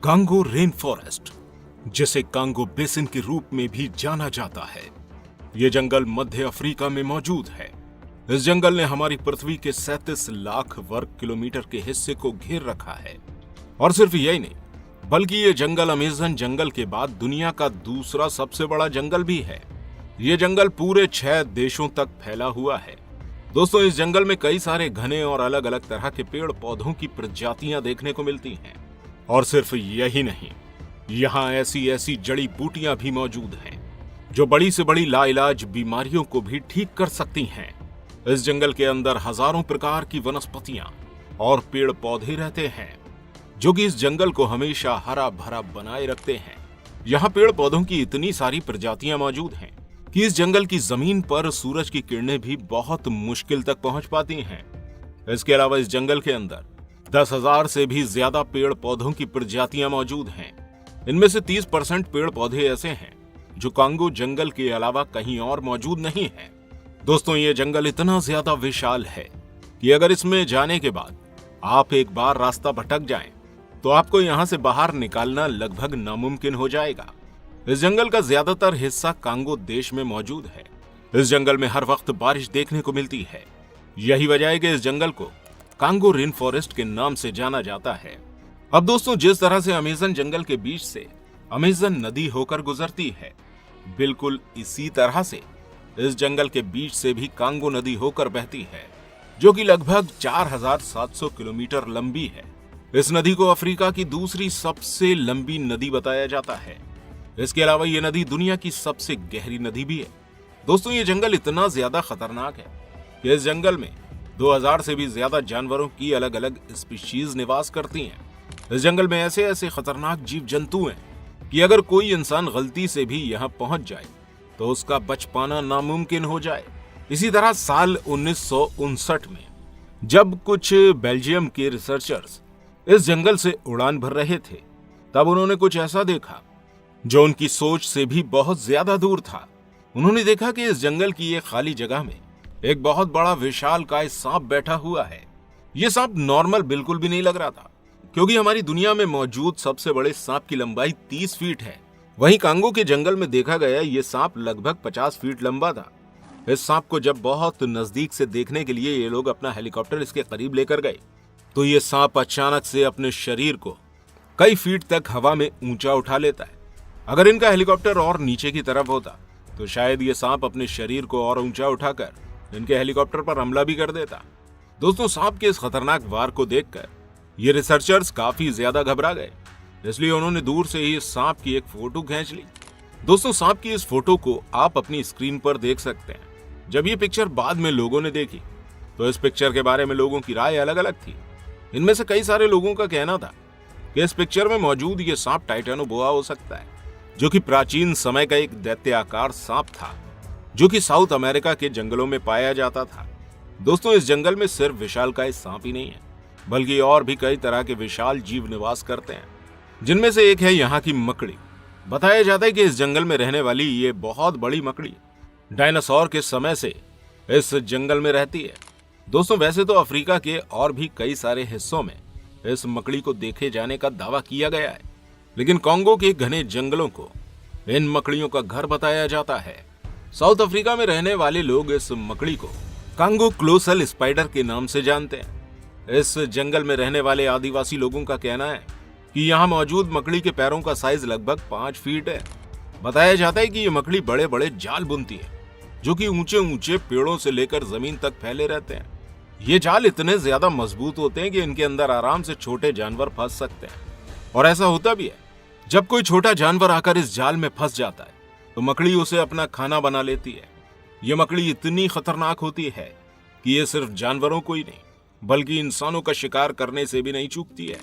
Congo rain forest, जिसे Congo basin के रूप में भी जाना जाता है, ये जंगल मध्य अफ्रीका में मौजूद है। इस जंगल ने हमारी पृथ्वी के 37 लाख वर्ग किलोमीटर के हिस्से को घेर रखा है। और सिर्फ यही नहीं, बल्कि ये जंगल अमेज़न जंगल के बाद दुनिया का दूसरा सबसे बड़ा जंगल भी है। ये जंगल पूरे 6 देशों तक फैला हुआ है। दोस्तों, इस जंगल में कई सारे घने और अलग अलग तरह के पेड़ पौधों की प्रजातियां देखने को मिलती हैं। और सिर्फ यही नहीं, यहाँ ऐसी ऐसी जड़ी बूटियां भी मौजूद हैं जो बड़ी से बड़ी लाइलाज बीमारियों को भी ठीक कर सकती हैं। इस जंगल के अंदर हजारों प्रकार की वनस्पतियां और पेड़ पौधे रहते हैं जो कि इस जंगल को हमेशा हरा भरा बनाए रखते हैं। यहाँ पेड़ पौधों की इतनी सारी प्रजातियां मौजूद हैं कि इस जंगल की जमीन पर सूरज की किरणें भी बहुत मुश्किल तक पहुंच पाती हैं। इसके अलावा इस जंगल के अंदर 10,000 से भी ज्यादा पेड़ पौधों की प्रजातियां मौजूद हैं। इनमें से 30% पेड़ पौधे ऐसे हैं जो कांगो जंगल के अलावा कहीं और मौजूद नहीं है। दोस्तों, ये जंगल इतना ज्यादा विशाल है कि अगर इसमें जाने के बाद आप एक बार रास्ता भटक जाएं, तो आपको यहां से बाहर निकालना लगभग नामुमकिन हो जाएगा। इस जंगल का ज्यादातर हिस्सा कांगो देश में मौजूद है। इस जंगल में हर वक्त बारिश देखने को मिलती है। यही वजह है कि इस जंगल को कांगो रेन फॉरेस्ट के नाम से जाना जाता है। अब दोस्तों, जिस तरह से अमेज़न जंगल के बीच से अमेज़न नदी होकर गुजरती है, बिल्कुल इसी तरह से इस जंगल के बीच से भी कांगो नदी होकर बहती है, जो कि लगभग 4,700 किलोमीटर लंबी है। इस नदी को अफ्रीका की दूसरी सबसे लंबी नदी बताया जाता है। इसके अलावा ये नदी दुनिया की सबसे गहरी नदी भी है। दोस्तों, ये जंगल इतना ज्यादा खतरनाक है कि इस जंगल में 2000 से भी ज्यादा जानवरों की अलग अलग स्पीशीज निवास करती हैं। इस जंगल में ऐसे ऐसे खतरनाक जीव जंतु हैं कि अगर कोई इंसान गलती से भी यहाँ पहुंच जाए तो उसका बच पाना नामुमकिन हो जाए। इसी तरह साल 1959 में जब कुछ बेल्जियम के रिसर्चर्स इस जंगल से उड़ान भर रहे थे, तब उन्होंने कुछ ऐसा देखा जो उनकी सोच से भी बहुत ज्यादा दूर था। उन्होंने देखा कि इस जंगल की एक खाली जगह में एक बहुत बड़ा विशालकाय सांप बैठा हुआ है। यह सांप नॉर्मल बिल्कुल भी नहीं लग रहा था, क्योंकि हमारी दुनिया में मौजूद सबसे बड़े सांप की लंबाई 30 फीट है। वहीं कांगो के जंगल में देखा गया ये सांप लगभग 50 फीट लंबा था। इस सांप को जब बहुत नजदीक से देखने के लिए ये लोग अपना हेलीकॉप्टर इसके करीब लेकर गए, तो ये सांप अचानक से अपने शरीर को कई फीट तक हवा में ऊंचा उठा लेता है। अगर इनका हेलीकॉप्टर और नीचे की तरफ होता तो शायद ये सांप अपने शरीर को और ऊंचा उठाकर इनके हेलीकॉप्टर पर हमला भी कर देता। दोस्तों, सांप के इस खतरनाक वार को देखकर ये रिसर्चर्स काफी ज्यादा घबरा गए, इसलिए उन्होंने दूर से ही सांप की एक फोटो खींच ली। दोस्तों, सांप की इस फोटो को आप अपनी स्क्रीन पर देख सकते हैं। जब ये पिक्चर बाद में लोगों ने देखी तो इस पिक्चर के बारे में लोगों की राय अलग अलग थी। इनमें से कई सारे लोगों का कहना था कि इस पिक्चर में मौजूद ये सांप टाइटेनोबोआ हो सकता है, जो कि प्राचीन समय का एक दैत्याकार सांप था जो कि साउथ अमेरिका के जंगलों में पाया जाता था। दोस्तों, इस जंगल में सिर्फ विशालकाय सांप ही नहीं है, बल्कि और भी कई तरह के विशाल जीव निवास करते हैं, जिनमें से एक है यहाँ की मकड़ी। बताया जाता है कि इस जंगल में रहने वाली ये बहुत बड़ी मकड़ी डायनासोर के समय से इस जंगल में रहती है। दोस्तों, वैसे तो अफ्रीका के और भी कई सारे हिस्सों में इस मकड़ी को देखे जाने का दावा किया गया है, लेकिन कांगो के घने जंगलों को इन मकड़ियों का घर बताया जाता है। साउथ अफ्रीका में रहने वाले लोग इस मकड़ी को कांगो क्लोसल स्पाइडर के नाम से जानते हैं। इस जंगल में रहने वाले आदिवासी लोगों का कहना है कि यहाँ मौजूद मकड़ी के पैरों का साइज लगभग 5 फीट है। बताया जाता है कि ये मकड़ी बड़े बड़े जाल बुनती है, जो कि ऊंचे ऊंचे पेड़ों से लेकर जमीन तक फैले रहते हैं। ये जाल इतने ज्यादा मजबूत होते हैं कि इनके अंदर आराम से छोटे जानवर फंस सकते हैं। और ऐसा होता भी है, जब कोई छोटा जानवर आकर इस जाल में फंस जाता है तो मकड़ी उसे अपना खाना बना लेती है। ये मकड़ी इतनी खतरनाक होती है कि ये सिर्फ जानवरों को ही नहीं, बल्कि इंसानों का शिकार करने से भी नहीं चूकती है।